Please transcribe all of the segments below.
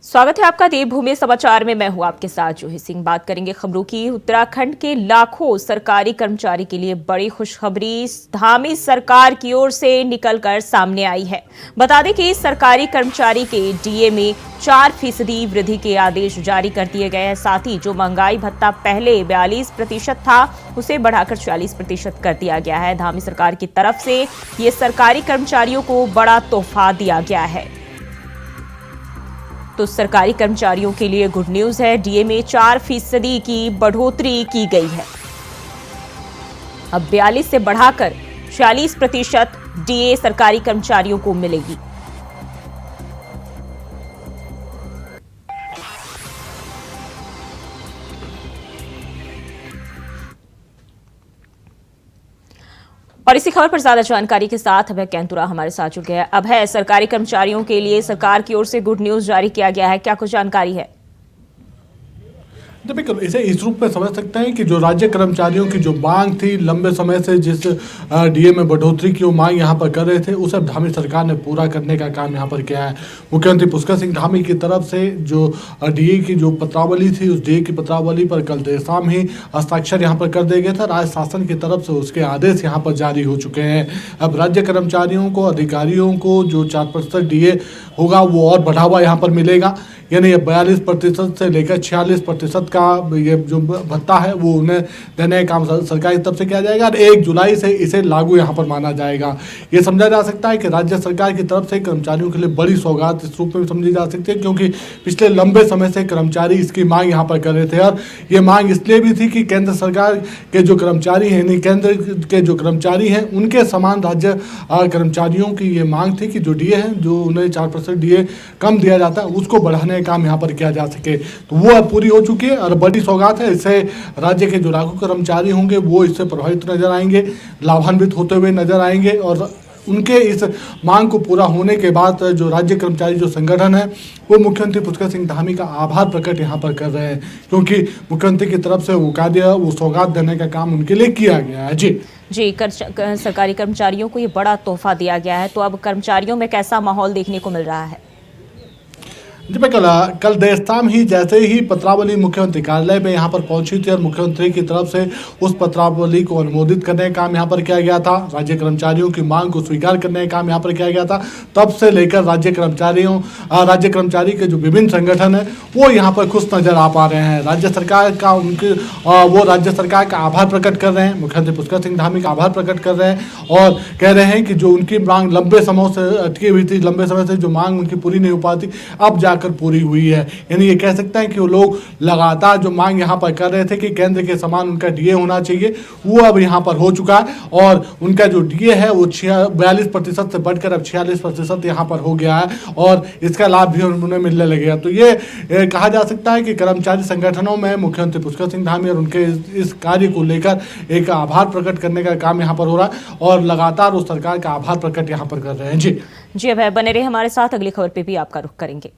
स्वागत है आपका देवभूमि समाचार में। मैं हूं आपके साथ जूही सिंह। बात करेंगे खबरों की। उत्तराखंड के लाखों सरकारी कर्मचारी के लिए बड़ी खुशखबरी धामी सरकार की ओर से निकलकर सामने आई है। बता दें कि सरकारी कर्मचारी के डीए में 4% वृद्धि के आदेश जारी कर दिए गए हैं। साथ ही जो महंगाई भत्ता पहले 42% था उसे बढ़ाकर 40% कर दिया गया है। धामी सरकार की तरफ से ये सरकारी कर्मचारियों को बड़ा तोहफा दिया गया है। तो सरकारी कर्मचारियों के लिए गुड न्यूज है। डीए में 4% की बढ़ोतरी की गई है। अब 42 से बढ़ाकर 46% डीए सरकारी कर्मचारियों को मिलेगी। और इसी खबर पर ज्यादा जानकारी के साथ अभय कैंतुरा हमारे साथ जुड़ गया है। अब है सरकारी कर्मचारियों के लिए सरकार की ओर से गुड न्यूज जारी किया गया है, क्या कुछ जानकारी है? बिल्कुल इसे इस रूप में समझ सकते हैं कि जो राज्य कर्मचारियों की जो मांग थी लंबे समय से, जिस डीए में बढ़ोतरी की वो मांग यहाँ पर कर रहे थे, उसे धामी सरकार ने पूरा करने का काम यहाँ पर किया है। मुख्यमंत्री पुष्कर सिंह धामी की तरफ से जो डीए की जो पत्रावली थी, उस डीए की पत्रावली पर कल देर शाम ही हस्ताक्षर यहाँ पर कर दिए गए थे। राज्य शासन की तरफ से उसके आदेश यहाँ पर जारी हो चुके हैं। अब राज्य कर्मचारियों को, अधिकारियों को जो 4% डीए होगा वो और बढ़ावा यहाँ पर मिलेगा, यानी 42% से लेकर 46% का ये जो भत्ता है वो उन्हें देने का काम सरकार की तरफ से किया जाएगा और 1 जुलाई से इसे लागू यहाँ पर माना जाएगा। ये समझा जा सकता है कि राज्य सरकार की तरफ से कर्मचारियों के लिए बड़ी सौगात इस रूप में समझी जा सकती है, क्योंकि पिछले लंबे समय से कर्मचारी इसकी मांग यहाँ पर कर रहे थे। और ये मांग इसलिए भी थी कि केंद्र सरकार के जो कर्मचारी हैं, यानी केंद्र के जो कर्मचारी हैं, उनके समान राज्य कर्मचारियों की ये मांग थी कि जो डीए है, जो उन्हें 4% डीए कम दिया जाता है, उसको बढ़ाने काम यहाँ पर किया जा सके। तो वो अब पूरी हो चुकी है और बड़ी सौगात है। इससे राज्य के जो लाखों कर्मचारी होंगे वो इससे प्रभावित नजर आएंगे, लाभान्वित होते हुए नजर आएंगे। और उनके इस मांग को पूरा होने के बाद जो राज्य कर्मचारी जो संगठन है वो मुख्यमंत्री पुष्कर सिंह धामी का आभार प्रकट यहाँ पर कर रहे हैं, क्योंकि मुख्यमंत्री की तरफ से वो सौगात देने का काम उनके लिए किया गया है। जी सरकारी कर्मचारियों को ये बड़ा तोहफा दिया गया है। तो अब कर्मचारियों में कैसा माहौल देखने को मिल रहा है? जी मैं कल देर शाम ही जैसे ही पत्रावली मुख्यमंत्री कार्यालय में यहाँ पर पहुंची थी और मुख्यमंत्री की तरफ से उस पत्रावली को अनुमोदित करने का काम यहाँ पर किया गया था, राज्य कर्मचारियों की मांग को स्वीकार करने का काम यहाँ पर किया गया था, तब से लेकर राज्य कर्मचारी के जो विभिन्न संगठन है वो यहाँ पर खुश नजर आ पा रहे हैं। राज्य सरकार का राज्य सरकार का आभार प्रकट कर रहे हैं, मुख्यमंत्री पुष्कर सिंह धामी का आभार प्रकट कर रहे हैं और कह रहे हैं कि जो उनकी मांग लंबे समय से अटकी हुई थी, लंबे समय से जो मांग उनकी पूरी नहीं हो पाती, अब कर पूरी हुई है। यानी ये कह सकते हैं कि वो लोग लगातार जो मांग यहाँ पर कर रहे थे कि केंद्र के समान उनका डीए होना चाहिए, वो अब यहाँ पर हो चुका है और उनका जो डीए है वो 42% से बढ़कर अब 46% यहाँ पर हो गया है और इसका लाभ भी उन्हें मिलने लगेगा। तो ये कहा जा सकता है कि कर्मचारी संगठनों में मुख्यमंत्री पुष्कर सिंह धामी और उनके इस कार्य को लेकर एक आभार प्रकट करने का काम यहाँ पर हो रहा है और लगातार उस सरकार का आभार प्रकट यहाँ पर कर रहे हैं। जी अभय बने रहे हमारे साथ, अगली खबर पे भी आपका रुख करेंगे।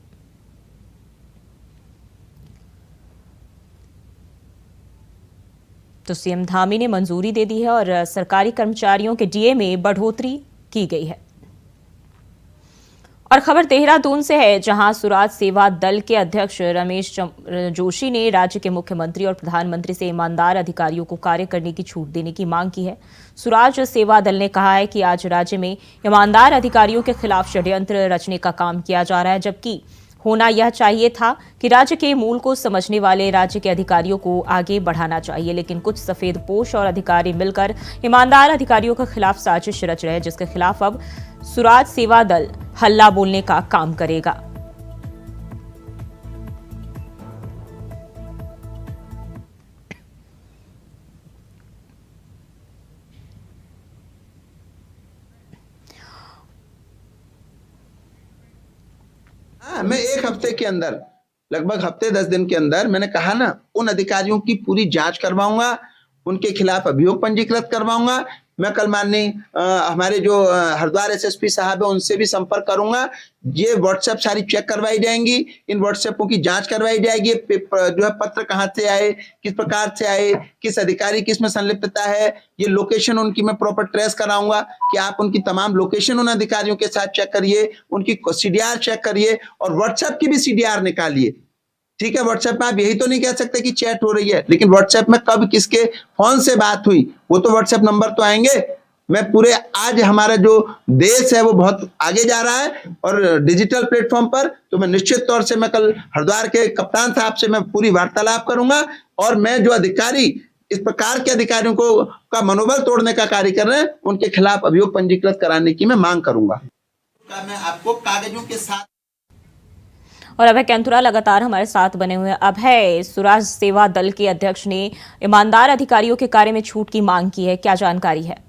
तो सीएम धामी ने मंजूरी दे दी है और सरकारी कर्मचारियों के डीए में बढ़ोतरी की गई है। और खबर देहरादून से है, जहां सुराज सेवा दल के अध्यक्ष रमेश जोशी ने राज्य के मुख्यमंत्री और प्रधानमंत्री से ईमानदार अधिकारियों को कार्य करने की छूट देने की मांग की है। सुराज सेवा दल ने कहा है कि आज राज्य में ईमानदार अधिकारियों के खिलाफ षड्यंत्र रचने का काम किया जा रहा है, जबकि होना यह चाहिए था कि राज्य के मूल को समझने वाले राज्य के अधिकारियों को आगे बढ़ाना चाहिए। लेकिन कुछ सफेदपोश और अधिकारी मिलकर ईमानदार अधिकारियों के खिलाफ साजिश रच रहे हैं, जिसके खिलाफ अब सुराज सेवा दल हल्ला बोलने का काम करेगा। मैं 1 हफ्ते के अंदर, लगभग हफ्ते 10 दिन के अंदर, मैंने कहा ना, उन अधिकारियों की पूरी जांच करवाऊंगा, उनके खिलाफ अभियोग पंजीकृत करवाऊंगा। मैं कल माननीय हमारे जो हरिद्वार एसएसपी साहब है उनसे भी संपर्क करूंगा। ये व्हाट्सएप सारी चेक करवाई जाएंगी, इन व्हाट्सएपों की जांच करवाई जाएगी, जो है पत्र कहाँ से आए, किस प्रकार से आए, किस अधिकारी की इसमें संलिप्तता है, ये लोकेशन उनकी मैं प्रॉपर ट्रेस कराऊंगा कि आप उनकी तमाम लोकेशन उन अधिकारियों के साथ चेक करिए, उनकी सीडीआर चेक करिए और व्हाट्सएप की भी सीडीआर निकालिए। ठीक है, व्हाट्सएप में आप यही तो नहीं कह सकते कि चैट हो रही है, लेकिन व्हाट्सएप में कब किसके फोन से बात हुई वो तो व्हाट्सएप नंबर तो आएंगे। मैं पूरे आज हमारा जो देश है वो बहुत आगे जा रहा है और डिजिटल प्लेटफॉर्म पर, तो मैं निश्चित तौर से मैं कल हरिद्वार के कप्तान साहब से मैं पूरी वार्तालाप करूंगा और मैं जो अधिकारी इस प्रकार के अधिकारियों को का मनोबल तोड़ने का कार्य कर रहे हैं उनके खिलाफ अभियोग पंजीकृत कराने की मैं मांग करूंगा। मैं आपको कागजों के साथ और अभय कैंथुरा लगातार हमारे साथ बने हुए हैं। अभय, स्वराज सेवा दल के अध्यक्ष ने ईमानदार अधिकारियों के कार्य में छूट की मांग की है, क्या जानकारी है?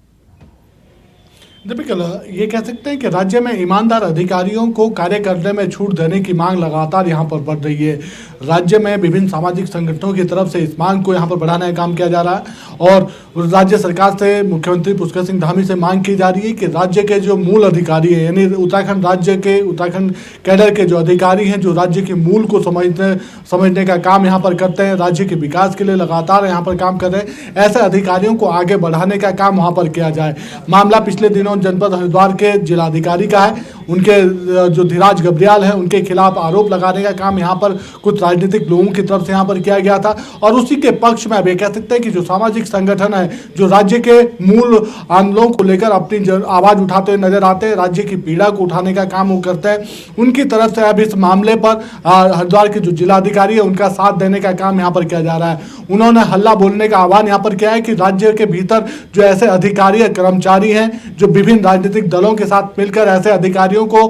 दीपिका, ये कह सकते हैं कि राज्य में ईमानदार अधिकारियों को कार्य करने में छूट देने की मांग लगातार यहाँ पर बढ़ रही है। राज्य में विभिन्न सामाजिक संगठनों की तरफ से इस मांग को यहाँ पर बढ़ाने का काम किया जा रहा है और राज्य सरकार से मुख्यमंत्री पुष्कर सिंह धामी से मांग की जा रही है कि राज्य के जो मूल अधिकारी हैं, यानी उत्तराखंड कैडर के जो अधिकारी हैं, जो राज्य के मूल को समझने का काम यहाँ पर करते हैं, राज्य के विकास के लिए लगातार यहाँ पर काम कर रहे हैं, ऐसे अधिकारियों को आगे बढ़ाने का काम वहाँ पर किया जाए। मामला पिछले दिनों जनपद हरिद्वार के जिलाधिकारी का है। उनके जो धीराज गब्रियाल है उनके खिलाफ आरोप लगाने का काम यहाँ पर कुछ राजनीतिक लोगों की तरफ से यहाँ पर किया गया था और उसी के पक्ष में अब ये कह सकते हैं कि जो सामाजिक संगठन है, जो राज्य के मूल आंदोलनों को लेकर अपनी आवाज उठाते हुए नजर आते हैं, राज्य की पीड़ा को उठाने का काम वो करते हैं, उनकी तरफ से अब इस मामले पर हरिद्वार के जो जिलाधिकारी है उनका साथ देने का काम यहाँ पर किया जा रहा है। उन्होंने हल्ला बोलने का आह्वान यहाँ पर किया है कि राज्य के भीतर जो ऐसे अधिकारी कर्मचारी हैं जो विभिन्न राजनीतिक दलों के साथ मिलकर ऐसे अधिकारियों को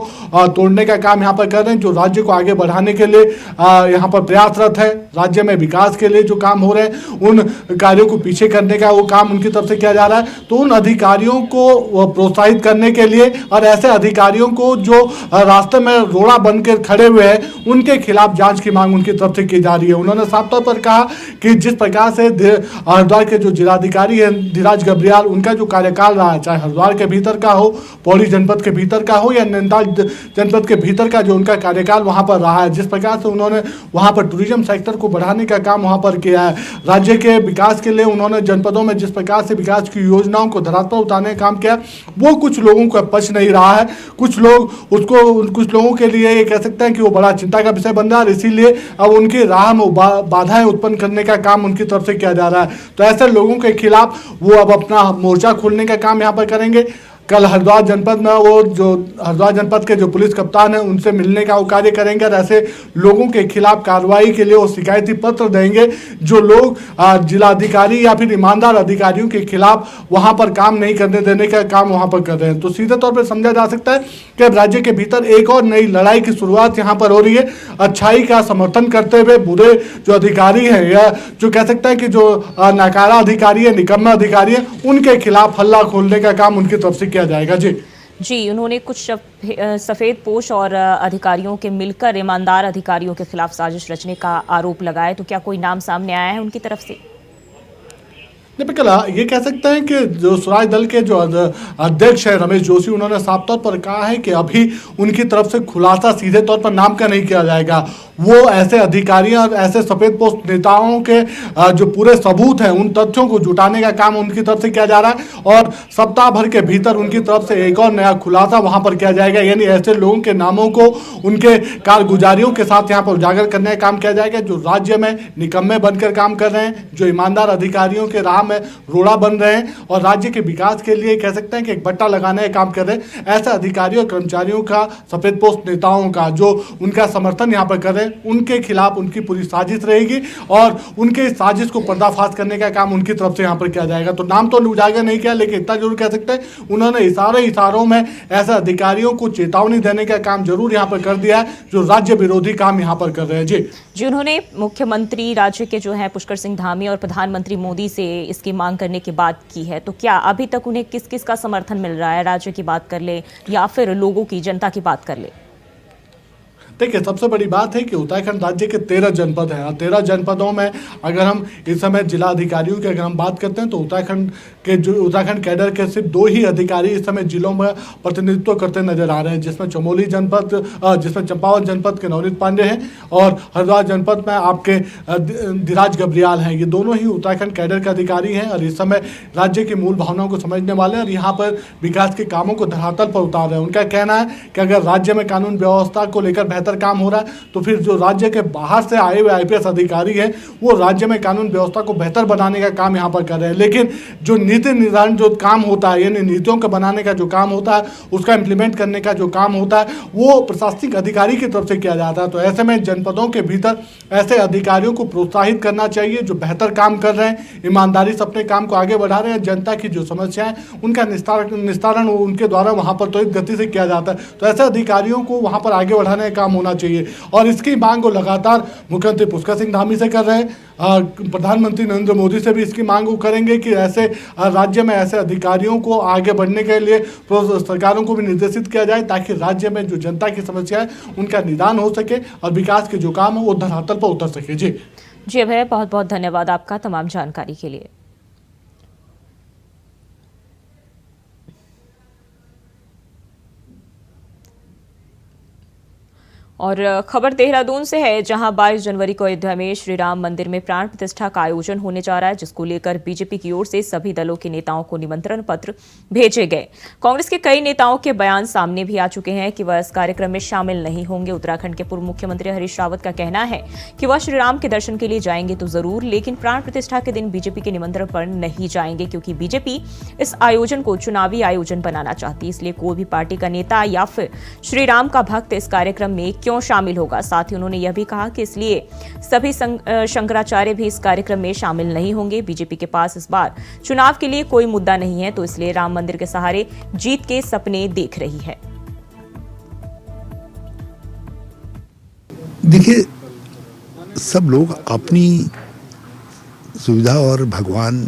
तोड़ने का काम यहाँ पर कर रहे हैं, जो राज्य को आगे बढ़ाने के लिए यहाँ पर प्रयासरत है, राज्य में विकास के लिए जो काम हो रहे हैं उन कार्यों को पीछे करने का वो काम उनकी तरफ से किया जा रहा है। तो उन अधिकारियों को प्रोत्साहित करने के लिए और ऐसे अधिकारियों को जो रास्ते में रोड़ा बनकर खड़े हुए हैं उनके खिलाफ जांच की मांग उनकी तरफ से की जा रही है। उन्होंने साफ तौर पर कहा कि जिस प्रकार से हरिद्वार के जो जिलाधिकारी हैं धीराज गब्रियाल, उनका जो कार्यकाल रहा है, चाहे हरिद्वार के भीतर का हो, पौड़ी जनपद के भीतर का हो या नैनीताल जनपद के भीतर का जो उनका कार्यकाल वहां पर रहा है, जिस प्रकार से उन्होंने वहां पर टूरिज्म सेक्टर को बढ़ाने का काम वहां पर किया है, राज्य के विकास के लिए उन्होंने जनपदों में जिस प्रकार से विकास की योजनाओं को धरातल पर उतारने का काम किया, वो कुछ लोगों को पच नहीं रहा है। कुछ लोगों के लिए ये कह सकते हैं कि वो बड़ा चिंता का विषय बन रहा है और इसीलिए अब उनकी राह में बाधाएं उत्पन्न करने का काम उनकी तरफ से किया जा रहा है। तो ऐसे लोगों के खिलाफ वो अब अपना मोर्चा खोलने का काम यहाँ पर करेंगे। कल हरिद्वार जनपद में वो जो हरिद्वार जनपद के जो पुलिस कप्तान हैं उनसे मिलने का वो कार्य करेंगे और ऐसे लोगों के खिलाफ कार्रवाई के लिए वो शिकायती पत्र देंगे जो लोग जिलाधिकारी या फिर ईमानदार अधिकारियों के खिलाफ वहां पर काम नहीं करने देने का काम वहां पर कर रहे हैं। तो सीधे तौर पर समझा जा सकता है कि अब राज्य के भीतर एक और नई लड़ाई की शुरुआत यहाँ पर हो रही है। अच्छाई का समर्थन करते हुए बुरे जो अधिकारी हैं या जो कह सकता है कि जो नाकारा अधिकारी है, निकम्मा अधिकारी है, उनके खिलाफ हल्ला खोलने का काम उनकी तरफ से किया जाएगा। जी, उन्होंने कुछ सफेद पोश और अधिकारियों के मिलकर ईमानदार अधिकारियों के खिलाफ साजिश रचने का आरोप लगाया, तो क्या कोई नाम सामने आया है उनकी तरफ से? दीपिका, ये कह सकते हैं कि जो स्वराज दल के जो अध्यक्ष है रमेश जोशी, उन्होंने साफ तौर पर कहा है कि अभी उनकी तरफ से खुलासा सीधे तौर पर नाम का नहीं किया जाएगा। वो ऐसे अधिकारियों और ऐसे सफेद पोस्ट नेताओं के जो पूरे सबूत हैं उन तथ्यों को जुटाने का काम उनकी तरफ से किया जा रहा है और सप्ताह भर के भीतर उनकी तरफ से एक और नया खुलासा वहां पर किया जाएगा। यानी ऐसे लोगों के नामों को उनके कारगुजारियों के साथ यहाँ पर उजागर करने का काम किया जाएगा जो राज्य में निकम्मे बनकर काम कर रहे हैं, जो ईमानदार अधिकारियों के राह में रोड़ा बन रहे हैं और राज्य के विकास के लिए कह सकते हैं कि एक बट्टा लगाने का काम कर रहे हैं। ऐसे अधिकारियों और कर्मचारियों का, सफेद पोस्ट नेताओं का जो उनका समर्थन यहाँ पर कर रहे हैं, उनके खिलाफ उनकी पूरी साजिश रहेगी और उनके साजिश को पर्दाफाश करने का काम उनकी तरफ से यहाँ पर किया जाएगा। तो नाम तो उजागर नहीं किया, लेकिन इतना जरूर कह सकते हैं उन्होंने इशारों में ऐसे अधिकारियों को चेतावनी देने का काम जरूर यहाँ पर कर दिया है जो राज्य विरोधी काम यहाँ पर कर रहे हैं। जी, उन्होंने मुख्यमंत्री राज्य के जो है पुष्कर सिंह धामी और प्रधानमंत्री मोदी से इसकी मांग करने की बात की है, तो क्या अभी तक उन्हें किस किस का समर्थन मिल रहा है? राज्य की बात कर ले या फिर लोगों की, जनता की बात कर ले? देखिए, सबसे बड़ी बात है कि उत्तराखंड राज्य के 13 जनपद हैं और 13 जनपदों में अगर हम इस समय जिला अधिकारियों की अगर हम बात करते हैं तो उत्तराखंड कैडर के सिर्फ 2 ही अधिकारी इस समय जिलों में प्रतिनिधित्व करते नजर आ रहे हैं, जिसमें जिसमें चंपावत जनपद के नवनीत पांडे हैं और हरिद्वार जनपद में आपके धीराज गब्रियाल हैं। ये दोनों ही उत्तराखंड कैडर के अधिकारी हैं और इस समय राज्य की मूल भावनाओं को समझने वाले हैं और यहाँ पर विकास के कामों को धरातल पर उतार रहे हैं। उनका कहना है कि अगर राज्य में कानून व्यवस्था को लेकर बेहतर काम हो रहा है तो फिर जो राज्य के बाहर से आए हुए IPS अधिकारी हैं वो राज्य में कानून व्यवस्था को बेहतर बनाने का काम यहाँ पर कर रहे हैं। लेकिन जो नीति निर्धारण जो काम होता है, यानी नीतियों का बनाने का जो काम होता है, उसका इम्प्लीमेंट करने का जो काम होता है, वो प्रशासनिक अधिकारी की तरफ से किया जाता है। तो ऐसे में जनपदों के भीतर ऐसे अधिकारियों को प्रोत्साहित करना चाहिए जो बेहतर काम कर रहे हैं, ईमानदारी से अपने काम को आगे बढ़ा रहे हैं, जनता की जो समस्याएं उनका निस्तारण उनके द्वारा वहां पर त्वरित गति से किया जाता है। तो ऐसे अधिकारियों को वहां पर आगे बढ़ाने का काम होना चाहिए और इसकी मांग को लगातार मुख्यमंत्री पुष्कर सिंह धामी से कर रहे हैं। प्रधानमंत्री नरेंद्र मोदी से भी इसकी मांग वो करेंगे कि ऐसे राज्य में ऐसे अधिकारियों को आगे बढ़ने के लिए सरकारों को भी निर्देशित किया जाए ताकि राज्य में जो जनता की समस्या है उनका निदान हो सके और विकास के जो काम है वो धरातल पर उतर सके। जी अभय, बहुत बहुत धन्यवाद आपका तमाम जानकारी के लिए। और खबर देहरादून से है, जहां 22 जनवरी को अयोध्या में श्री राम मंदिर में प्राण प्रतिष्ठा का आयोजन होने जा रहा है, जिसको लेकर बीजेपी की ओर से सभी दलों के नेताओं को निमंत्रण पत्र भेजे गए। कांग्रेस के कई नेताओं के बयान सामने भी आ चुके हैं कि वह इस कार्यक्रम में शामिल नहीं होंगे। उत्तराखंड के पूर्व मुख्यमंत्री हरीश रावत का कहना है कि वह श्री राम के दर्शन के लिए जाएंगे तो जरूर, लेकिन प्राण प्रतिष्ठा के दिन बीजेपी के निमंत्रण पर नहीं जाएंगे, क्योंकि बीजेपी इस आयोजन को चुनावी आयोजन बनाना चाहती है। इसलिए कोई भी पार्टी का नेता या फिर श्री राम का भक्त इस कार्यक्रम में क्यों शामिल होगा। साथ ही उन्होंने यह भी कहा कि इसलिए सभी शंकराचार्य भी इस कार्यक्रम में शामिल नहीं होंगे। बीजेपी के पास इस बार चुनाव के लिए कोई मुद्दा नहीं है, तो इसलिए राम मंदिर के सहारे जीत के सपने देख रही है। देखिए, सब लोग अपनी सुविधा और भगवान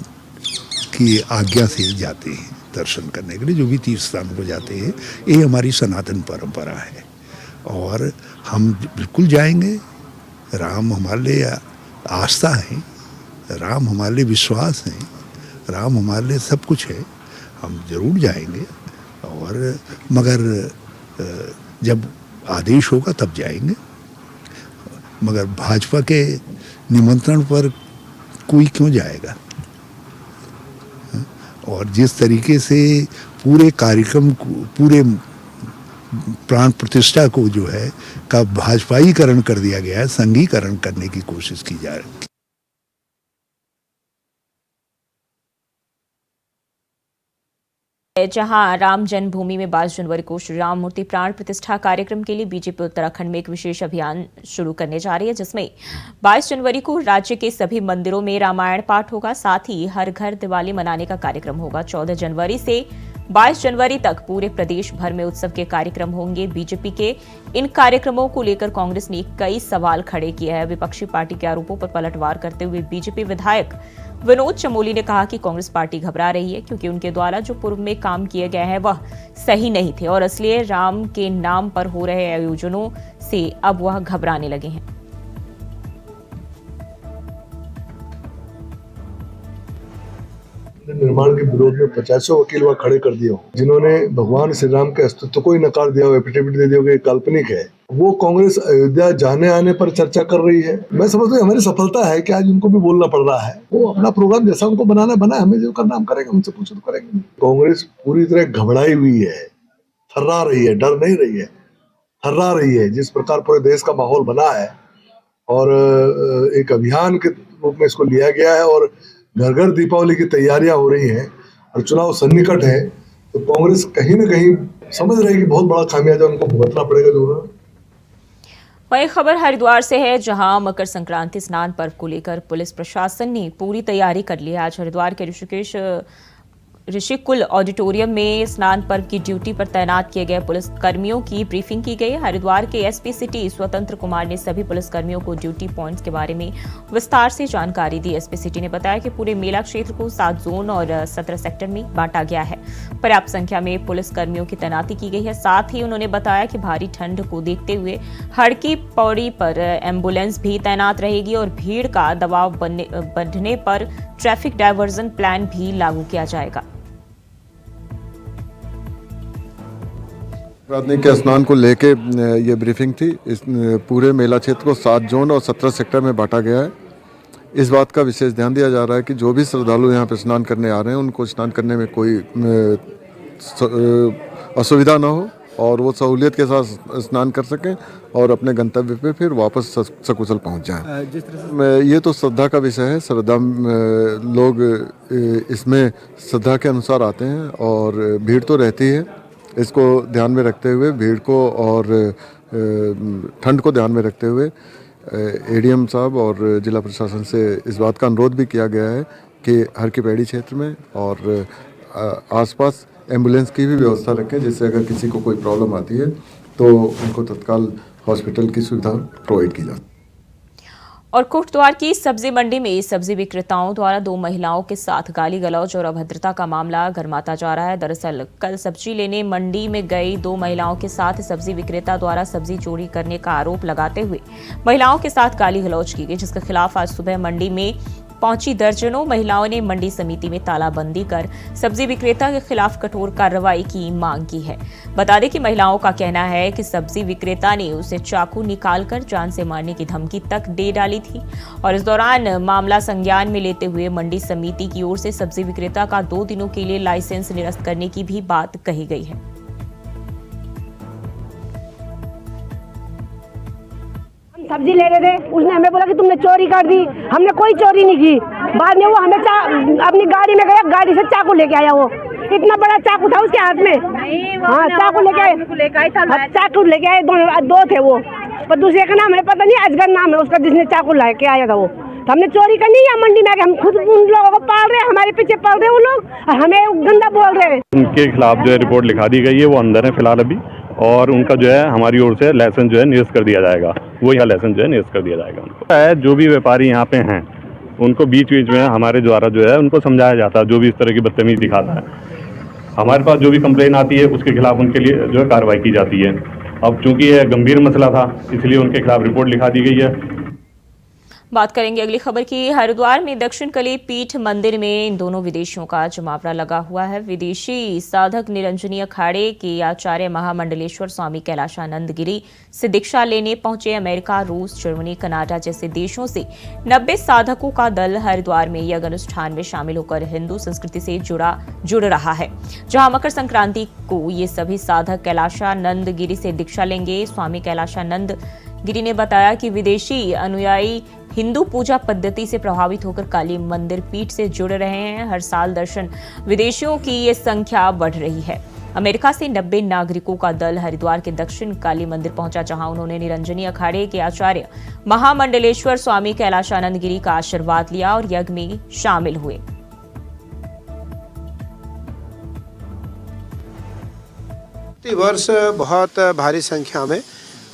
की आज्ञा से जाते हैं दर्शन करने के लिए, जो भी तीर्थ स्थानों को जाते हैं। ये हमारी सनातन परंपरा है और हम बिल्कुल जाएंगे। राम हमारे लिए आस्था है, राम हमारे लिए विश्वास है, राम हमारे लिए सब कुछ है। हम जरूर जाएंगे और मगर जब आदेश होगा तब जाएंगे। मगर भाजपा के निमंत्रण पर कोई क्यों जाएगा? और जिस तरीके से पूरे कार्यक्रम को, पूरे प्राण प्रतिष्ठा को जो है का भाजपाईकरण कर दिया गया है, संघीकरण करने की कोशिश की जा रही है। जहां राम जन्मभूमि में 22 जनवरी को श्री राम मूर्ति प्राण प्रतिष्ठा कार्यक्रम के लिए बीजेपी उत्तराखंड में एक विशेष अभियान शुरू करने जा रही है, जिसमें 22 जनवरी को राज्य के सभी मंदिरों में रामायण पाठ होगा। साथ ही हर घर दिवाली मनाने का कार्यक्रम होगा। 14 जनवरी से 22 जनवरी तक पूरे प्रदेश भर में उत्सव के कार्यक्रम होंगे। बीजेपी के इन कार्यक्रमों को लेकर कांग्रेस ने कई सवाल खड़े किए हैं। विपक्षी पार्टी के आरोपों पर पलटवार करते हुए बीजेपी विधायक विनोद चमोली ने कहा कि कांग्रेस पार्टी घबरा रही है, क्योंकि उनके द्वारा जो पूर्व में काम किए गए हैं वह सही नहीं थे और इसलिए राम के नाम पर हो रहे आयोजनों से अब वह घबराने लगे हैं। निर्माण के विरोध में 50 वकील वहां खड़े कर दिए हो, जिन्होंने भगवान श्री राम के अस्तित्व को ही नकार दिया हो, एफिडेविट दे दिया काल्पनिक है। वो कांग्रेस अयोध्या जाने आने पर चर्चा कर रही है। मैं समझता हूँ हमारी सफलता है कि आज उनको भी बोलना पड़ रहा है। वो अपना प्रोग्राम जैसा उनको बनाना बना, हमें जो करना हम करेंगे, उनसे पूछो तो करेंगे। कांग्रेस पूरी तरह घबराई हुई है, थर्रा रही है, डर नहीं रही है, थर्रा रही है। जिस प्रकार पूरे देश का माहौल बना है और एक अभियान के रूप में इसको लिया गया है और घर घर दीपावली की तैयारियां हो रही हैं और चुनाव सन्निकट है, तो कांग्रेस कहीं न कहीं समझ रही है कि बहुत बड़ा खामियाजा उनको भुगतना पड़ेगा जरूर। वही खबर हरिद्वार से है, जहां मकर संक्रांति स्नान पर्व को लेकर पुलिस प्रशासन ने पूरी तैयारी कर ली है। आज हरिद्वार के ऋषिकेश ऋषिकुल ऑडिटोरियम में स्नान पर्व की ड्यूटी पर तैनात किए गए पुलिस कर्मियों की ब्रीफिंग की गई। हरिद्वार के एसपी सिटी स्वतंत्र कुमार ने सभी पुलिस कर्मियों को ड्यूटी पॉइंट्स के बारे में विस्तार से जानकारी दी। एसपी सिटी ने बताया कि पूरे मेला क्षेत्र को 7 जोन और 17 सेक्टर में बांटा गया है। पर्याप्त संख्या में पुलिस कर्मियों की तैनाती की गई है। साथ ही उन्होंने बताया कि भारी ठंड को देखते हुए हड़की पौड़ी पर एम्बुलेंस भी तैनात रहेगी और भीड़ का दबाव बढ़ने पर ट्रैफिक डायवर्जन प्लान भी लागू किया जाएगा। राजनीति के स्नान को लेके ये ब्रीफिंग थी। इस पूरे मेला क्षेत्र को 7 जोन और 17 सेक्टर में बांटा गया है। इस बात का विशेष ध्यान दिया जा रहा है कि जो भी श्रद्धालु यहाँ पे स्नान करने आ रहे हैं उनको स्नान करने में कोई असुविधा ना हो और वो सहूलियत के साथ स्नान कर सकें और अपने गंतव्य पे फिर वापस सकुशल पहुँच जाएं। जिस तरह से ये तो श्रद्धा का विषय है। श्रद्धा लोग इसमें श्रद्धा के अनुसार आते हैं और भीड़ तो रहती है। इसको ध्यान में रखते हुए भीड़ को और ठंड को ध्यान में रखते हुए एडीएम साहब और जिला प्रशासन से इस बात का अनुरोध भी किया गया है कि हर की पैड़ी क्षेत्र में और आसपास एम्बुलेंस की भी व्यवस्था रखें, जिससे अगर किसी को कोई प्रॉब्लम आती है तो उनको तत्काल हॉस्पिटल की सुविधा प्रोवाइड की जाए। और कोटद्वार की सब्जी मंडी में सब्जी विक्रेताओं द्वारा 2 महिलाओं के साथ गाली गलौज और अभद्रता का मामला गरमाता जा रहा है। दरअसल कल सब्जी लेने मंडी में गई 2 महिलाओं के साथ सब्जी विक्रेता द्वारा सब्जी चोरी करने का आरोप लगाते हुए महिलाओं के साथ गाली गलौज की गई, जिसके खिलाफ आज सुबह मंडी में पहुंची दर्जनों महिलाओं ने मंडी समिति में तालाबंदी कर सब्जी विक्रेता के खिलाफ कठोर कार्रवाई की मांग की है। बता दें कि महिलाओं का कहना है कि सब्जी विक्रेता ने उसे चाकू निकालकर जान से मारने की धमकी तक दे डाली थी और इस दौरान मामला संज्ञान में लेते हुए मंडी समिति की ओर से सब्जी विक्रेता का 2 दिनों के लिए लाइसेंस निरस्त करने की भी बात कही गई है। सब्जी ले रहे थे, उसने हमें बोला कि तुमने चोरी कर दी। हमने कोई चोरी नहीं की। बाद में वो हमें अपनी गाड़ी में गया, गाड़ी से चाकू लेके आया। वो इतना बड़ा चाकू था उसके हाथ में। हाँ, चाकू लेके आए, चाकू लेके आए। 2 थे वो, पर दूसरे का नाम है पता नहीं, अजगर नाम है उसका, जिसने चाकू लेके आया था वो। तो हमने चोरी करनी है मंडी में आके, हम खुद उन लोगों को पाल रहे हैं, हमारे पीछे पड़ रहे हैं वो लोग और हमें गंदा बोल रहे हैं। उनके खिलाफ जो है रिपोर्ट लिखा दी गई है, वो अंदर है फिलहाल अभी, और उनका जो है हमारी ओर से लाइसेंस जो है निरस्त कर दिया जाएगा। वो यहाँ लाइसेंस जो है निरस्त कर दिया जाएगा उनको। जो भी व्यापारी यहाँ पे हैं उनको बीच में हमारे द्वारा जो है उनको समझाया जाता है। जो भी इस तरह की बदतमीजी दिखाता है, हमारे पास जो भी कंप्लेन आती है उसके खिलाफ उनके लिए जो है कार्रवाई की जाती है। अब चूंकि यह गंभीर मसला था इसलिए उनके खिलाफ रिपोर्ट लिखा दी गई है। बात करेंगे अगली खबर की। हरिद्वार में दक्षिण कली पीठ मंदिर में इन दोनों विदेशियों का जमावड़ा लगा हुआ है। विदेशी साधक निरंजनी अखाड़े के आचार्य महामंडलेश्वर स्वामी कैलाशानंद गिरी से दीक्षा लेने पहुंचे अमेरिका, रूस, जर्मनी, कनाडा जैसे देशों से 90 साधकों का दल हरिद्वार में यज्ञ अनुष्ठान में शामिल होकर हिंदू संस्कृति से जुड़ रहा है। जहां मकर संक्रांति को ये सभी साधक कैलाशानंद गिरी से दीक्षा लेंगे। स्वामी कैलाशानंद गिरी ने बताया कि विदेशी अनुयायी हिंदू पूजा पद्धति से प्रभावित होकर काली मंदिर पीठ से जुड़ रहे हैं। हर साल दर्शन विदेशियों की ये संख्या बढ़ रही है। अमेरिका से 90 नागरिकों का दल हरिद्वार के दक्षिण काली मंदिर पहुंचा, जहां उन्होंने निरंजनी अखाड़े के आचार्य महामंडलेश्वर स्वामी कैलाशानंद गिरी का आशीर्वाद लिया और यज्ञ में शामिल हुए। वर्ष बहुत भारी संख्या में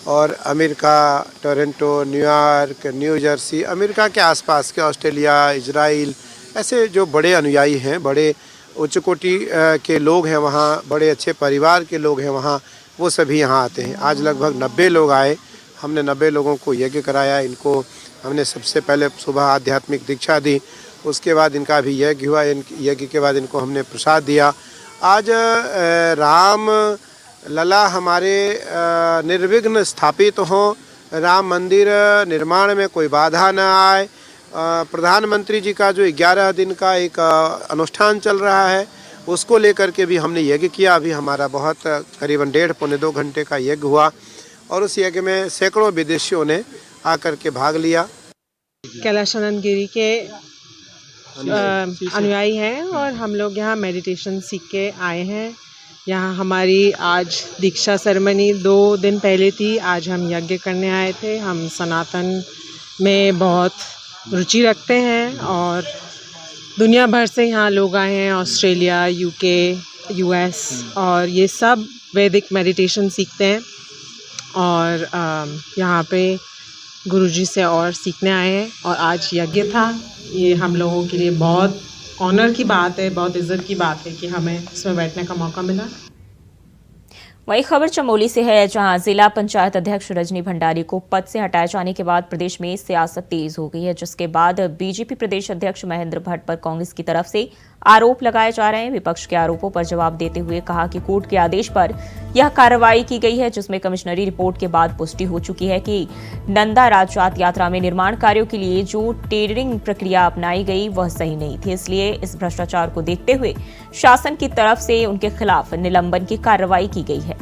और America, Toronto, New York, new Jersey, America के आसपास के ऑस्ट्रेलिया, इजराइल, ऐसे जो बड़े अनुयायी हैं, बड़े उच्च कोटि के लोग हैं वहाँ, बड़े अच्छे परिवार के लोग हैं वहाँ, वो सभी यहाँ आते हैं। आज लगभग 90 लोग आए। हमने 90 लोगों को यज्ञ कराया। इनको हमने सबसे पहले सुबह आध्यात्मिक दीक्षा दी, उसके बाद इनका अभी यज्ञ हुआ। यज्ञ के बाद इनको हमने प्रसाद दिया। आज राम लला हमारे निर्विघ्न स्थापित हों, राम मंदिर निर्माण में कोई बाधा न आए। प्रधानमंत्री जी का जो 11 दिन का एक अनुष्ठान चल रहा है उसको लेकर के भी हमने यज्ञ किया। अभी हमारा बहुत करीबन 1.5-2 घंटे का यज्ञ हुआ और उस यज्ञ में सैकड़ों विदेशियों ने आकर के भाग लिया। कैलाशानंद गिरी के अनुयायी हैं और हम लोग यहाँ मेडिटेशन सीख के आए हैं। यहाँ हमारी आज दीक्षा सेरेमनी 2 दिन पहले थी। आज हम यज्ञ करने आए थे। हम सनातन में बहुत रुचि रखते हैं और दुनिया भर से यहाँ लोग आए हैं, ऑस्ट्रेलिया, यूके, यूएस, और ये सब वैदिक मेडिटेशन सीखते हैं और यहाँ पे गुरुजी से और सीखने आए हैं। और आज यज्ञ था, ये हम लोगों के लिए बहुत ऑनर की बात है, बहुत इज़्ज़त की बात है कि हमें इसमें बैठने का मौका मिला। वही खबर चमोली से है, जहां जिला पंचायत अध्यक्ष रजनी भंडारी को पद से हटाए जाने के बाद प्रदेश में सियासत तेज हो गई है, जिसके बाद बीजेपी प्रदेश अध्यक्ष महेंद्र भट्ट पर कांग्रेस की तरफ से आरोप लगाए जा रहे हैं। विपक्ष के आरोपों पर जवाब देते हुए कहा कि कोर्ट के आदेश पर यह कार्रवाई की गई है, जिसमें कमिश्नरी रिपोर्ट के बाद पुष्टि हो चुकी है कि नंदा राजजात यात्रा में निर्माण कार्यों के लिए जो टेंडरिंग प्रक्रिया अपनाई गई वह सही नहीं थी। इसलिए इस भ्रष्टाचार को देखते हुए शासन की तरफ से उनके खिलाफ निलंबन की कार्रवाई की गई है।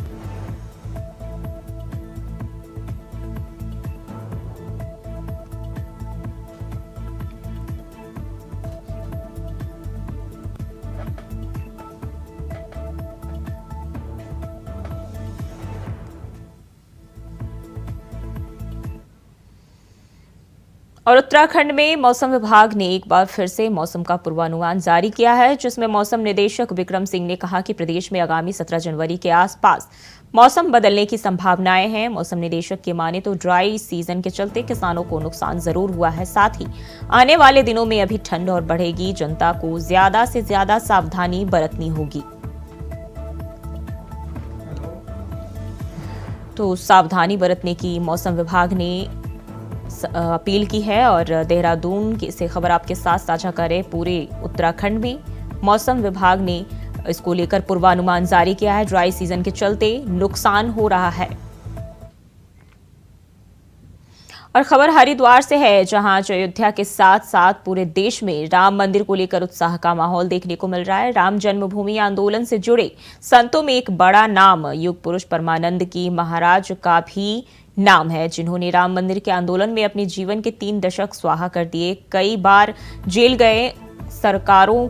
और उत्तराखंड में मौसम विभाग ने एक बार फिर से मौसम का पूर्वानुमान जारी किया है, जिसमें मौसम निदेशक विक्रम सिंह ने कहा कि प्रदेश में आगामी 17 जनवरी के आसपास मौसम बदलने की संभावनाएं हैं। मौसम निदेशक की माने तो ड्राई सीजन के चलते किसानों को नुकसान जरूर हुआ है, साथ ही आने वाले दिनों में अभी ठंड और बढ़ेगी। जनता को ज्यादा से ज्यादा सावधानी बरतनी होगी। तो सावधानी बरतने की मौसम विभाग ने अपील की है। और देहरादून से खबर आपके साथ साझा करें, पूरे उत्तराखंड में मौसम विभाग ने इसको लेकर पूर्वानुमान जारी किया है। ड्राई सीजन के चलते नुकसान हो रहा है। और खबर हरिद्वार से है, जहां अयोध्या के साथ साथ पूरे देश में राम मंदिर को लेकर उत्साह का माहौल देखने को मिल रहा है। राम जन्मभूमि आंदोलन से जुड़े संतों में एक बड़ा नाम युग पुरुष परमानंद की महाराज का भी नाम है, जिन्होंने राम मंदिर के आंदोलन में अपने जीवन के 3 दशक स्वाहा कर दिए। कई बार जेल गए, सरकारों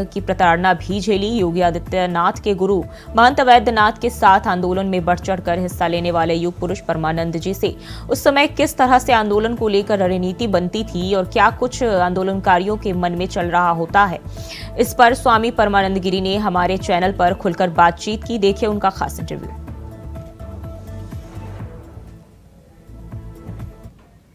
की प्रताड़ना भी झेली। योगी आदित्यनाथ के गुरु महंत वैद्यनाथ के साथ आंदोलन में बढ़ चढ़कर हिस्सा लेने वाले युग पुरुष परमानंद जी से उस समय किस तरह से आंदोलन को लेकर रणनीति बनती थी और क्या कुछ आंदोलनकारियों के मन में चल रहा होता है, इस पर स्वामी परमानंद गिरी ने हमारे चैनल पर खुलकर बातचीत की। देखिए उनका खास इंटरव्यू।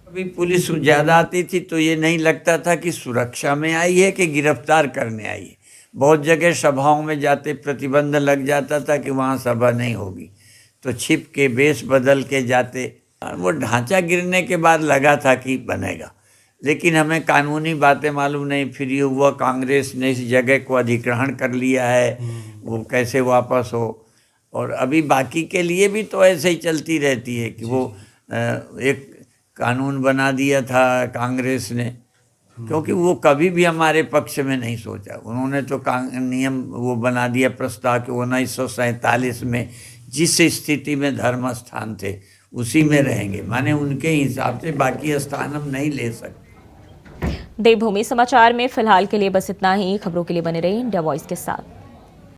अभी पुलिस ज्यादा आती थी तो ये नहीं लगता था कि सुरक्षा में आई है कि गिरफ्तार करने आई है। बहुत जगह सभाओं में जाते प्रतिबंध लग जाता था कि वहाँ सभा नहीं होगी, तो छिप के बेस बदल के जाते। वो ढांचा गिरने के बाद लगा था कि बनेगा, लेकिन हमें कानूनी बातें मालूम नहीं। फिर ये हुआ कांग्रेस ने इस जगह को अधिग्रहण कर लिया है, वो कैसे वापस हो। और अभी बाकी के लिए भी तो ऐसे ही चलती रहती है कि वो एक कानून बना दिया था कांग्रेस ने, क्योंकि वो कभी भी हमारे पक्ष में नहीं सोचा। उन्होंने तो नियम वो बना दिया प्रस्ताव कि 1947 में जिस स्थिति में धर्म स्थान थे उसी में रहेंगे, माने उनके हिसाब से बाकी स्थान हम नहीं ले सकते। देवभूमि समाचार में फिलहाल के लिए बस इतना ही। खबरों के लिए बने रहिए इंडिया वॉइस के साथ।